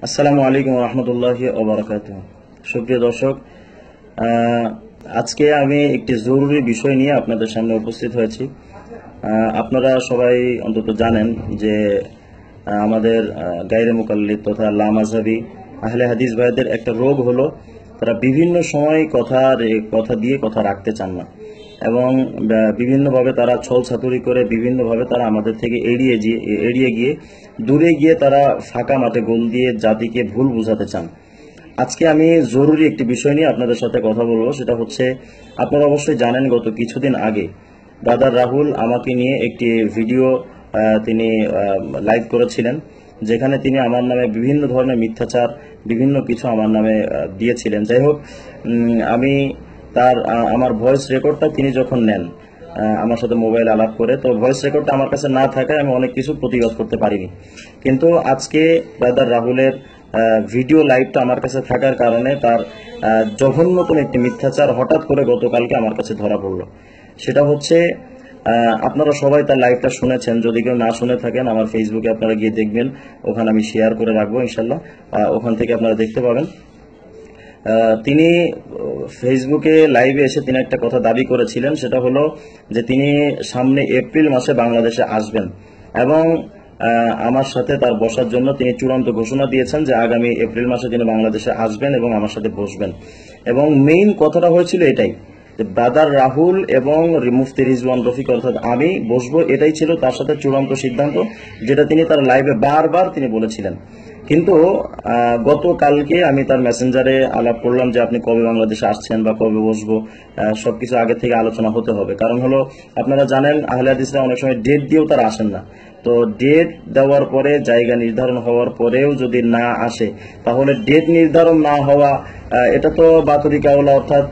আসসালামু আলাইকুম রহমতুল্লাহি ওয়া বারাকাতুহু। সুপ্রিয় দর্শক, আজকে আমি একটি জরুরি বিষয় নিয়ে আপনাদের সামনে উপস্থিত হয়েছি। আপনারা সবাই অন্তত জানেন যে আমাদের গায়রে মুকাল্লিদ তথা লামাযহাবী আহলে হাদিস ভাইদের একটা রোগ হলো, তারা বিভিন্ন সময় কথা দিয়ে কথা রাখতে চান না এবং বিভিন্নভাবে তারা ছল ছাতুরি করে বিভিন্নভাবে তারা আমাদের থেকে এড়িয়ে গিয়ে দূরে গিয়ে তারা ফাঁকা মাঠে গোল দিয়ে জাতিকে ভুল বোঝাতে চান। আজকে আমি জরুরি একটি বিষয় নিয়ে আপনাদের সাথে কথা বলবো। সেটা হচ্ছে, আপনারা অবশ্যই জানেন গত কিছুদিন আগে ব্রাদার রাহুল আমাকে নিয়ে একটি ভিডিও তিনি লাইভ করেছিলেন, যেখানে তিনি আমার নামে বিভিন্ন ধরনের মিথ্যাচার বিভিন্ন কিছু আমার নামে দিয়েছিলেন। যাই হোক, আমি আমার ভয়েস রেকর্ডটা তিনি যখন নেন আমার সাথে মোবাইল আলাপ করে, তো ভয়েস রেকর্ডটা আমার কাছে না থাকায় আমি অনেক কিছু প্রতিবাদ করতে পারিনি। কিন্তু আজকে ব্রাদার রাহুলের ভিডিও লাইভটা আমার কাছে থাকার কারণে তার জঘন্যতম একটি মিথ্যাচার হঠাৎ করে গতকালকে আমার কাছে ধরা পড়লো। সেটা হচ্ছে, আপনারা সবাই তার লাইভটা শুনেছেন। যদি কেউ না শুনে থাকেন, আমার ফেসবুকে আপনারা গিয়ে দেখবেন, ওখানে আমি শেয়ার করে রাখবো ইনশাল্লাহ, ওখান থেকে আপনারা দেখতে পাবেন। তিনি ফেসবুকে লাইভে এসে তিনি একটা কথা দাবি করেছিলেন, সেটা হলো যে তিনি সামনে এপ্রিল মাসে বাংলাদেশে আসবেন এবং আমার সাথে তার বসার জন্য তিনি চূড়ান্ত ঘোষণা দিয়েছেন যে আগামী এপ্রিল মাসে তিনি বাংলাদেশে আসবেন এবং আমার সাথে বসবেন। এবং মেইন কথাটা হয়েছিল এটাই যে ব্রাদার রাহুল এবং মুফতি রিজওয়ান রফিক অর্থাৎ আমি বসবো, এটাই ছিল তার সাথে চূড়ান্ত সিদ্ধান্ত, যেটা তিনি তার লাইভে বারবার তিনি বলেছিলেন। কিন্তু গতকালকে আমি তার মেসেঞ্জারে আলাপ করলাম যে আপনি কবে বাংলাদেশে আসছেন বা কবে বসবো, সবকিছু আগে থেকে আলোচনা হতে হবে। কারণ হলো, আপনারা জানেন আহলে হাদিসরা অনেক সময় ডেট দিয়েও তারা আসেন না। তো ডেট দেওয়ার পরে, জায়গা নির্ধারণ হওয়ার পরেও যদি না আসে, তাহলে ডেট নির্ধারণ না হওয়া এটা তো বাতরিকা ওলা, অর্থাৎ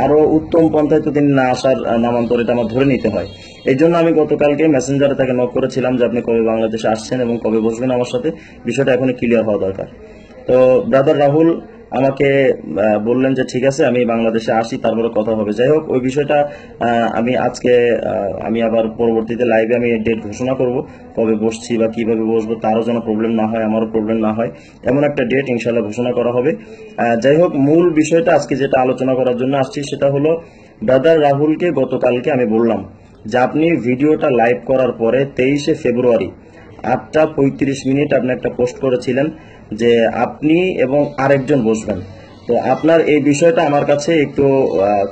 আরো উত্তম পন্থায় তো তিনি না আসার নামান্তর, এটা আমার ধরে নিতে হয়। এই জন্য আমি গতকালকে মেসেঞ্জারে তাকে নক করেছিলাম যে আপনি কবে বাংলাদেশে আসছেন এবং কবে বসবেন আমার সাথে, বিষয়টা এখনই ক্লিয়ার হওয়া দরকার। তো ব্রাদার রাহুল আমাকে বললেন যে ঠিক আছে, আমি বাংলাদেশে আসি, তারপরে কথা হবে। যাই হোক, ওই বিষয়টা আমি আজকে আমি আবার পরবর্তীতে লাইভে আমি ডেট ঘোষণা করব, কবে বসছি বা কিভাবে বসবো, তারও যেন প্রবলেম না হয়, আমারও প্রবলেম না হয়, এমন একটা ডেট ইনশাল্লাহ ঘোষণা করা হবে। যাই হোক, মূল বিষয়টা আজকে যেটা আলোচনা করার জন্য আসছি সেটা হলো, ব্রাদার রাহুলকে গতকালকে আমি বললাম যে আপনি ভিডিওটা লাইভ করার পরে 23শে ফেব্রুয়ারি 8:35 আপনি একটা পোস্ট করেছিলেন যে আপনি এবং আরেকজন বসবেন। তো আপনার এই বিষয়টা আমার কাছে একটু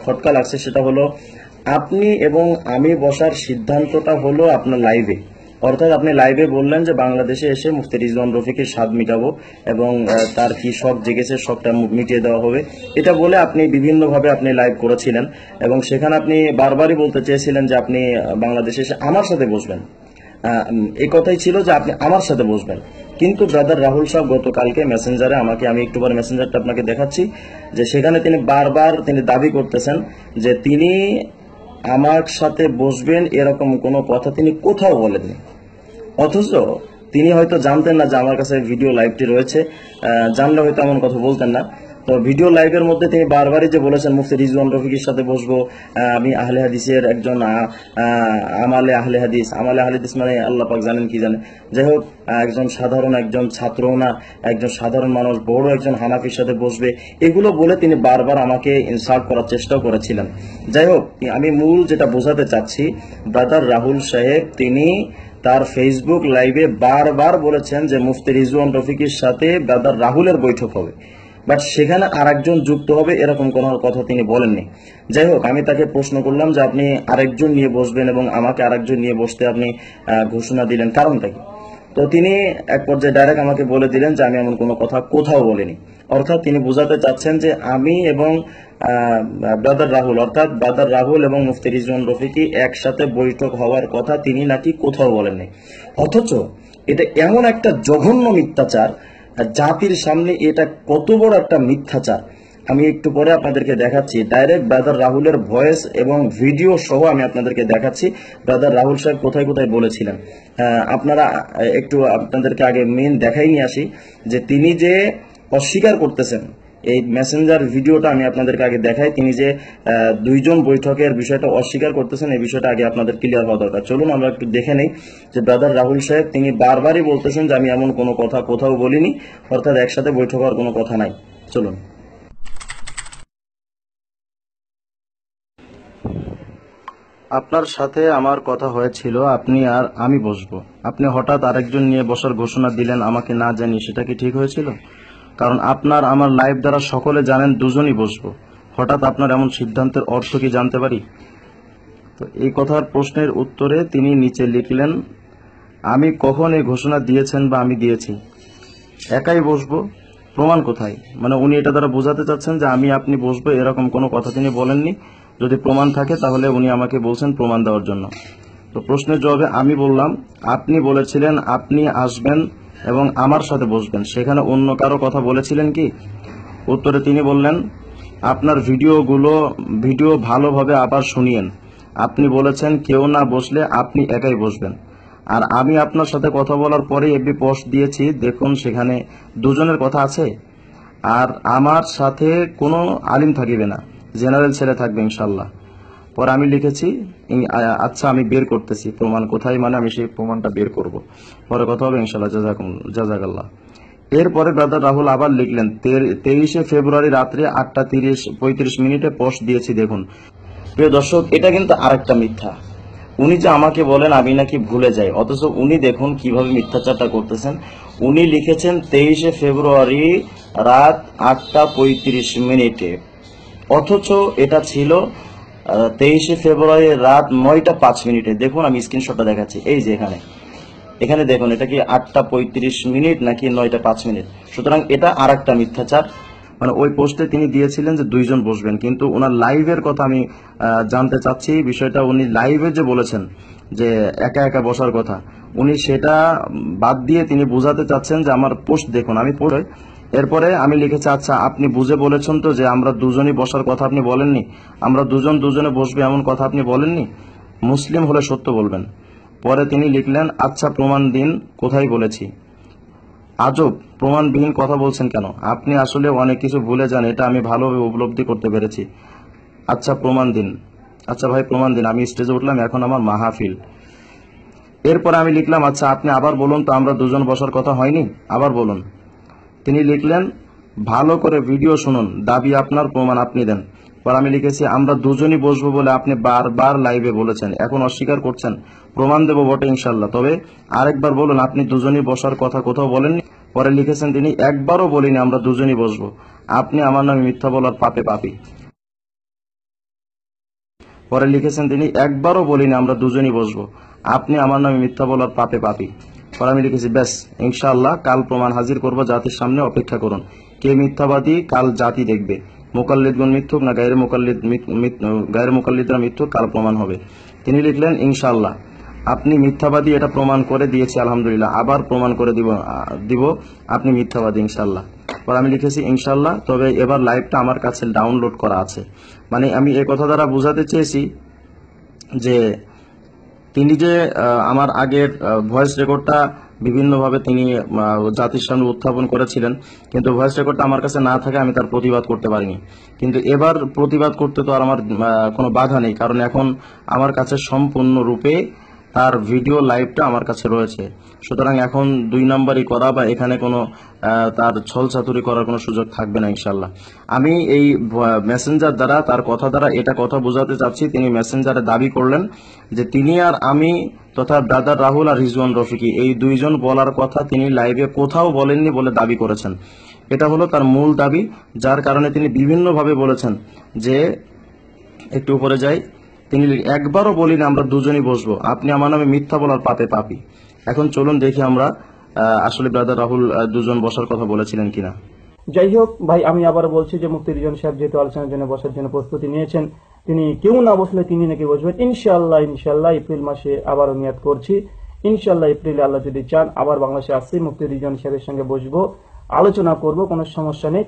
খটকা লাগছে। সেটা হলো, আপনি এবং আমি বসার সিদ্ধান্তটা হলো আপনার লাইভে, অর্থাৎ আপনি লাইভে বললেন যে বাংলাদেশে এসে মুফতি রিজওয়ান রফিকের স্বাদ মিটাবো এবং তার কি শখ জেগেছে শখটা মিটিয়ে দেওয়া হবে, এটা বলে আপনি বিভিন্নভাবে আপনি লাইভ করেছিলেন এবং সেখানে আপনি বারবারই বলতে চেয়েছিলেন যে আপনি বাংলাদেশে এসে আমার সাথে বসবেন। এই কথাই ছিল যে আপনি আমার সাথে বসবেন। কিন্তু ব্রাদার রাহুল সাহেব গতকালকে মেসেঞ্জারে আমি একটু পরে মেসেঞ্জারটা আপনাকে দেখাচ্ছি, যে সেখানে তিনি বারবার তিনি দাবি করতেছেন যে তিনি আমার সাথে বসবেন, এরকম কোনো কথা তিনি কোথাও বলেননি। অথচ তিনি হয়তো জানতেন না যে আমার কাছে ভিডিও লাইভটি রয়েছে, জানলে হয়তো এমন কথা বলতেন না। তো ভিডিও লাইভের মধ্যে তিনি বারবারই যে বলেছেন মুফতি রিজওয়ান রফিকের সাথে বসবো, আমি আহলে হাদিসের একজন আমালে আহলে হাদিস মানে আল্লাহ পাক জানেন কি জানে। যাই হোক, একজন ছাত্র না, একজন সাধারণ মানুষ, বড় একজন হানাফির সাথে বসবে, এগুলো বলে তিনি বারবার আমাকে ইনসাল্ট করার চেষ্টাও করেছিলেন। যাই হোক, আমি মূল যেটা বোঝাতে চাচ্ছি, ব্রাদার রাহুল সাহেব তিনি তার ফেসবুক লাইভে বারবার বলেছেন যে মুফতি রিজওয়ান রফিকের সাথে ব্রাদার রাহুলের বৈঠক হবে, বাট সেখানে আরেকজন যুক্ত হবে, এরকম কোনো কথা তিনি বলেননি। যাই হোক, আমি তাকে প্রশ্ন করলাম যে আপনি আরেকজন নিয়ে বসবেন এবং আমাকে আরেকজন নিয়ে বসতে আপনি ঘোষণা দিলেন, কারণটা কি? তো তিনি এক পর্যায়ে ডাইরেক্ট আমাকে বলে দিলেন যে আমি এমন কোনো কথা কোথাও বলিনি। অর্থাৎ তিনি বোঝাতে চাচ্ছেন যে আমি এবং ব্রাদার রাহুল, অর্থাৎ ব্রাদার রাহুল এবং মুফতি রিজওয়ান রফিকি একসাথে বৈঠক হওয়ার কথা তিনি নাকি কোথাও বলেননি। অথচ এটা এমন একটা জঘন্য মিথ্যাচার, জাতির সামনে এটা কত বড় একটা মিথ্যাচার আমি একটু পরে আপনাদেরকে দেখাচ্ছি। ডাইরেক্ট ব্রাদার রাহুলের ভয়েস এবং ভিডিও সহ আমি আপনাদেরকে দেখাচ্ছি ব্রাদার রাহুল সাহেব কোথায় কোথায় বলেছিলেন। আপনারা আপনাদেরকে আগে মেন দেখাই নিয়ে আসি যে তিনি যে অস্বীকার করতেছেন এই মেসেঞ্জার ভিডিওটা আমি আপনাদেরকে আগে দেখাই। তিনি যে দুইজন বৈঠকের বিষয়টা অস্বীকার করতেছেন, এই বিষয়টা আগে আপনাদের ক্লিয়ার হওয়া দরকার। চলুন আমরা একটু দেখে নেই যে ব্রাদার রাহুল সাহেব তিনি বারবারই বলতেছেন যে আমি এমন কোনো কথা কোথাও বলিনি, অর্থাৎ একসাথে বৈঠক হওয়ার কোনো কথা নাই। চলুন। আপনার সাথে আমার কথা হয়েছিল, আপনি আর আমি বসবো, আপনি হঠাৎ আরেকজন নিয়ে বসার ঘোষণা দিলেন আমাকে না জানিয়ে, সেটা কি ঠিক হয়েছিল? কারণ আপনার আমার লাইভ দ্বারা সকলে জানেন দুজনই বসবো, হঠাৎ আপনার এমন সিদ্ধান্তের অর্থ কি জানতে পারি? তো এই কথার প্রশ্নের উত্তরে তিনি নিচে লিখলেন, আমি কখন এই ঘোষণা দিয়েছেন বা আমি দিয়েছি? একাই বসবো, প্রমাণ কোথায়? মানে উনি এটা দ্বারা বোঝাতে চাচ্ছেন যে আমি আপনি বসবো, এরকম কোনো কথা তিনি বলেননি। যদি প্রমাণ থাকে তাহলে উনি আমাকে বলছেন প্রমাণ দেওয়ার জন্য। তো প্রশ্নের জবাবে আমি বললাম, আপনি বলেছিলেন আপনি আসবেন এবং আমার সাথে বসবেন, সেখানে অন্য কারো কথা বলেছিলেন কি? উত্তরে তিনি বললেন, আপনার ভিডিও ভালোভাবে আবার শুনিয়েন, আপনি বলেছেন কেউ না বসলে আপনি একাই বসবেন। আর আমি আপনার সাথে কথা বলার পরে এফবি পোস্ট দিয়েছি, দেখুন সেখানে দুজনের কথা আছে। আর আমার সাথে কোনো আলিম থাকিবে না, জেনারেল ছেলে থাকবে ইনশাল্লাহ। পরে আমি লিখেছি, আচ্ছা আমি বের করতেছি প্রমাণ কোথায়, মানে আমি সেই প্রমাণটা বের করব, পরে কথা হবে ইনশাল্লাহ। জাজাকাল্লাহ। এরপরে ব্রাদার রাহুল আবার লিখলেন, 23শে ফেব্রুয়ারি রাত্রে 8:35 পোস্ট দিয়েছি দেখুন। প্রিয় দর্শক, এটা কিন্তু আরেকটা মিথ্যা। উনি যে আমাকে বলেন আমি নাকি ভুলে যাই, অথচ উনি দেখুন কিভাবে মিথ্যাচারটা করতেছেন। উনি লিখেছেন 23শে ফেব্রুয়ারি রাত 8:35, অথচ এটা ছিল 23শে ফেব্রুয়ারি রাত 9:05। দেখুন আমি স্ক্রিনশটটা দেখাচ্ছি, এই যে এখানে দেখুন, এটা কি 8:35 নাকি 9:05? সুতরাং এটা আর একটা মিথ্যাচার। মানে ওই পোস্টে তিনি দিয়েছিলেন যে দুইজন বসবেন, কিন্তু ওনার লাইভের কথা আমি জানতে চাচ্ছি বিষয়টা। উনি লাইভে যে বলেছেন যে একা একা বসার কথা, উনি সেটা বাদ দিয়ে তিনি বোঝাতে চাচ্ছেন যে আমার পোস্ট দেখুন, আমি পড়ে এরপরে আমি লিখেছি, আচ্ছা আপনি বুঝে বলেছেন তো যে আমরা দুজনই বসার কথা আপনি বলেননি, আমরা দুজনে বসবে এমন কথা আপনি বলেননি, মুসলিম হলে সত্য বলবেন। পরে তিনি লিখলেন, আচ্ছা প্রমাণ দিন, কোথায় বলেছি? আজব, প্রমাণবিহীন কথা বলছেন কেন? আপনি আসলে অনেক কিছু ভুলে যান, এটা আমি ভালোভাবে উপলব্ধি করতে পেরেছি। আচ্ছা প্রমাণ দিন। আচ্ছা ভাই প্রমাণ দিন, আমি স্টেজে উঠলাম, এখন আমার মাহফিল। এরপরে আমি লিখলাম, আচ্ছা আপনি আবার বলুন তো, আমরা দুজন বসার কথা হয়নি, আবার বলুন। তিনি লিখলেন, ভালো করে ভিডিও শুনুন, দাবি আপনার, প্রমাণ আপনি দেন। পর আমি লিখেছি, আমরা দুজনই বসবো বলে আপনি বারবার লাইভে বলেছেন, এখন অস্বীকার করছেন, প্রমাণ দেব বটে ইনশাল্লাহ, তবে আরেকবার বলুন আপনি দুজনই বসার কথা কোথাও বলেননি। পরে লিখেছেন তিনি, একবারও বলিনি আমরা দুজনই বসবো, আপনি আমার নামে মিথ্যা বলার পাপে পাপী। পরে লিখেছেন তিনি, একবারও বলিনি আমরা দুজনই বসবো, আপনি আমার নামে মিথ্যা বলার পাপে পাপী। পরে আমি লিখেছি, ব্যাস ইনশাআল্লাহ কাল প্রমাণ হাজির করব, জাতির সামনে অপেক্ষা করুন, কে মিথ্যাবাদী কাল জাতি দেখবে, মুকাল্লিদগণ মিথ্যুক না গায়ের মুকাল্লিদরা মিথ্যুক, কাল প্রমাণ হবে। তিনি লিখলেন, ইনশাআল্লাহ আপনি মিথ্যাবাদী, এটা প্রমাণ করে দিয়েছি আলহামদুলিল্লাহ, আবার প্রমাণ করে দিব আপনি মিথ্যাবাদী ইনশাআল্লাহ। পরে আমি লিখেছি, ইনশাআল্লাহ, তবে এবার লাইভটা আমার কাছে ডাউনলোড করা আছে। মানে আমি এই কথা দ্বারা বোঝাতে চেয়েছি যে তিনি যে আমার আগের ভয়েস রেকর্ডটা বিভিন্নভাবে তিনি জাতির সামনে উত্থাপন করেছিলেন, কিন্তু ভয়েস রেকর্ডটা আমার কাছে না থাকে আমি তার প্রতিবাদ করতে পারিনি। কিন্তু এবার প্রতিবাদ করতে তো আর আমার কোনো বাধা নেই, কারণ এখন আমার কাছে সম্পূর্ণরূপে তার ভিডিও লাইভটা আমার কাছে রয়েছে। সুতরাং এখন দুই নাম্বারই করা বা এখানে কোনো তার ছলচাতুরি করার কোনো সুযোগ থাকবে না ইনশাল্লাহ। আমি এই মেসেঞ্জার দ্বারা, তার কথা দ্বারা এটা কথা বোঝাতে চাচ্ছি, তিনি মেসেঞ্জারে দাবি করলেন যে তিনি আর আমি তথা ব্রাদার রাহুল আর রিজওয়ান রফিকি এই দুইজন বলার কথা তিনি লাইভে কোথাও বলেননি বলে দাবি করেছেন। এটা হলো তার মূল দাবি, যার কারণে তিনি বিভিন্নভাবে বলেছেন যে, একটু উপরে যাই, তিনি একবারও বলিনি আমরা দুজনই বসবো, আপনি আমার নামে মিথ্যা বলার পাপে পাপী। এখন চলুন দেখি আমরা আসলে ব্রাদার রাহুল দুজন বসার কথা বলেছিলেন কিনা। যাই হোক ভাই, আমি আবার বলছি যে মুফতি রিজন সাহেব যেহেতু আলোচনার জন্য বসার জন্য প্রস্তুতি নিয়েছেন, তিনি কেউ না বসলে তিনি নাকি বসবেন ইনশাআল্লাহ এপ্রিল মাসে আবারও নিয়াত করছি, ইনশাআল্লাহ এপ্রিলে আল্লাহ যদি চান আবার বাংলাদেশে আসছি, মুফতি রিজন সাহেবের সঙ্গে বসবো, আলোচনা করব, কোনো সমস্যা নেই।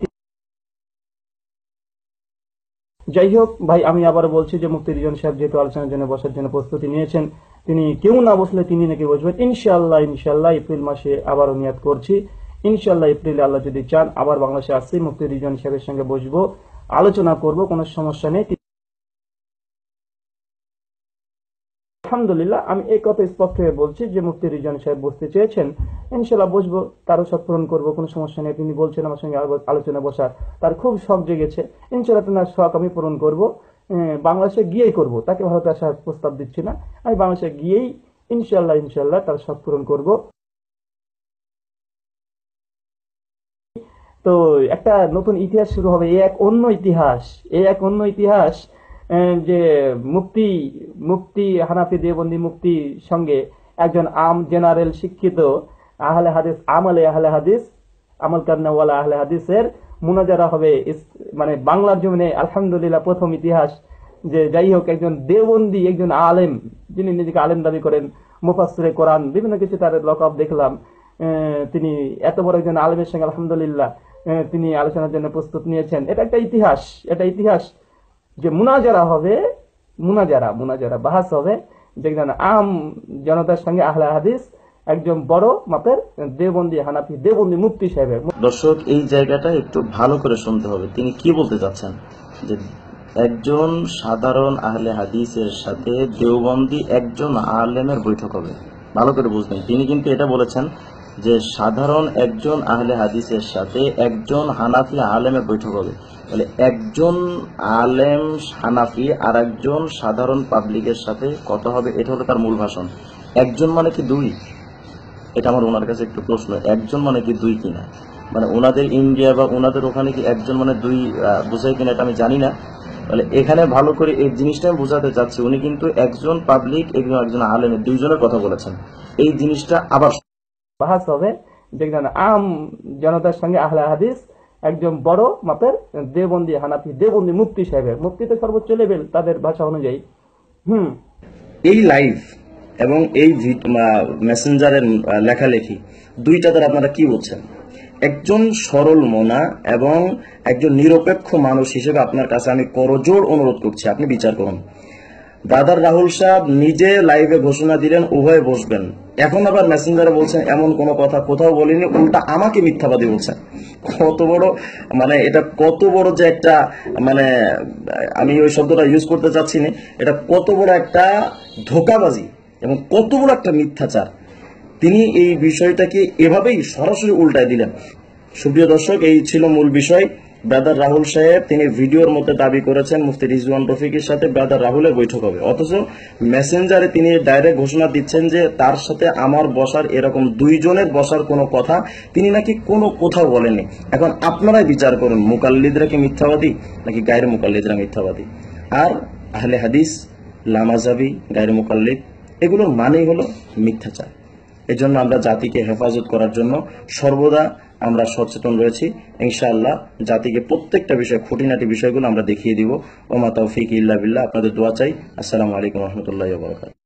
যাই হোক ভাই, আমি আবার বলছি যে মুফতি রিজন সাহেব যেহেতু আলোচনার জন্য বসার জন্য প্রস্তুতি নিয়েছেন, তিনি কেউ না বসলে তিনি নাকি বসবেন ইনশাআল্লাহ এপ্রিল মাসে আবারও নিয়াত করছি, ইনশাল্লাহ এপ্রিলে আল্লাহ যদি চান আবার বাংলাদেশে আসছি, মুফতি রিজওয়ান সাহেবের সঙ্গে বসবো, আলোচনা করব, কোনো সমস্যা নেই। আলহামদুলিল্লাহ, আমি এই কথা স্পষ্ট হয়ে বলছি যে মুফতি রিজওয়ান সাহেব বসতে চেয়েছেন, ইনশাল্লাহ বসবো, তারও শখ পূরণ করবো, কোনো সমস্যা নেই। তিনি বলছেন আমার সঙ্গে আলোচনা বসার, তার খুব শখ জেগেছে, ইনশাল্লাহ তার শখ আমি পূরণ করবো। বাংলাদেশে গিয়েই করব, তাকে ভারতে আসার প্রস্তাব দিচ্ছি না, আমি বাংলাদেশে গিয়েই ইনশাল্লাহ তার শখ পূরণ করব। তো একটা নতুন ইতিহাস শুরু হবে, এই এক অন্য ইতিহাস, যে মুফতি মুফতি হানাফি দেওবন্দি মুফতির সঙ্গে একজন আম জেনারেল শিক্ষিত আহলে হাদিস, আহলে হাদিস, আমল কারনাওয়ালা আহলে হাদিসের মুনাজারা হবে, মানে বাংলার জমিনে আলহামদুলিল্লাহ প্রথম ইতিহাস। যে যাই হোক, একজন দেওবন্দি, একজন আলেম, যিনি নিজেকে আলেম দাবি করেন, মুফাসসিরে কোরআন, বিভিন্ন কিছু তার লকব দেখলাম, তিনি এত বড় একজন আলেমের সঙ্গে আলহামদুলিল্লাহ তিনি আলোচনার জন্য প্রস্তুত নিয়েছেন। এটা একটা ইতিহাস যে মুনাজারা হবে, মুনাজারা বাহাস হবে, যেখানে আম জনতার সঙ্গে আহলে হাদিস একজন বড় মাপের দেওবন্দি হানাফি দেওবন্দি মুফতি সাহেবের। দর্শক, এই জায়গাটা একটু ভালো করে শুনতে হবে, তিনি কি বলতে চাচ্ছেন। যে একজন সাধারণ আহলে হাদিসের সাথে দেওবন্দি একজন আলেমের বৈঠক হবে, ভালো করে বুঝবেন। তিনি কিন্তু এটা বলেছেন যে সাধারণ একজন আহলে হাদিসের সাথে একজন হানাফি আলেমের বৈঠক হবে। তাহলে একজন আলেম হানাফি আর একজন সাধারণ পাবলিকের সাথে কথা হবে, এটা হলো তার মূল ভাষণ। একজন মানে কি দুই? এটা আমার ওনার কাছে একটু প্রশ্ন, একজন মানে কি দুই কিনা, মানে ওনাদের ইন্ডিয়া বা ওনাদের ওখানে কি একজন মানে দুই বুঝায় কিনা এটা আমি জানি না। তাহলে এখানে ভালো করে এই জিনিসটা আমি বোঝাতে চাচ্ছি, উনি কিন্তু একজন পাবলিক এবং একজন আলেমের দুইজনের কথা বলেছেন। এই জিনিসটা আবার বাহাস হবে, যেখানে আম জনতার সঙ্গে আহলে হাদিস একজন বড় মাপের দেওবন্দি হানাফি দেওবন্দি মুফতি সাহেবের, মুফতি তো সর্বোচ্চ লেভেল তাদের ভাষা অনুযায়ী। এই লাইভ এবং এই মেসেঞ্জারের লেখালেখি দুইটা দ্বারা আপনারা কি বলছেন? একজন সরল মনা এবং একজন নিরপেক্ষ মানুষ হিসেবে আপনার কাছে আমি করজোড় অনুরোধ করছি, আপনি বিচার করুন। ব্রাদার রাহুল সাহেব নিজে লাইভে ঘোষণা দিলেন উভয়ে বসবেন, এখন আবার মেসেঞ্জারে বলছেন এমন কোনো কথা কোথাও বলিনি, উল্টা আমাকে মিথ্যাবাদী বলছেন। কত বড়, মানে এটা কত বড় যে একটা, মানে আমি ওই শব্দটা ইউজ করতে চাচ্ছি না, এটা কত বড় একটা ধোঁকাবাজি এবং কত বড় একটা মিথ্যাচার। তিনি এই বিষয়টাকে এভাবেই সরাসরি উল্টায় দিলেন। সুপ্রিয় দর্শক, এই ছিল মূল বিষয়। ব্রাদার রাহুল সাহেব তিনি ভিডিওর মধ্যে দাবি করেছেন মুফতি রিজওয়ান রফিকের সাথে ব্রাদার রাহুলের বৈঠক হবে, অথচ মেসেঞ্জারে তিনি ডাইরেক্ট ঘোষণা দিচ্ছেন যে তার সাথে আমার বসার, এরকম দুইজনের বসার কোনো কথা তিনি নাকি কোনো কোথাও বলেননি। এখন আপনারাই বিচার করুন, মুকাল্লিদরা কি মিথ্যাবাদী নাকি গায়রে মুকাল্লিদরা মিথ্যাবাদী? আর আহলে হাদিস, লামাজাবি, গায়রে মুকাল্লিদ, এগুলোর মানেই হলো মিথ্যাচার। এজন্য আমরা জাতিকে হেফাজত করার জন্য সর্বদা আমরা সচেতন রয়েছি। ইনশাআল্লাহ জাতিকে প্রত্যেকটা বিষয়, খুঁটিনাটি বিষয়গুলো আমরা দেখিয়ে দিব। ওমা তাওফিক ইল্লা বিল্লাহ। আপনাদের দোয়া চাই। আসসালামু আলাইকুম ওয়া রাহমাতুল্লাহি ওয়া বারাকাতুহু।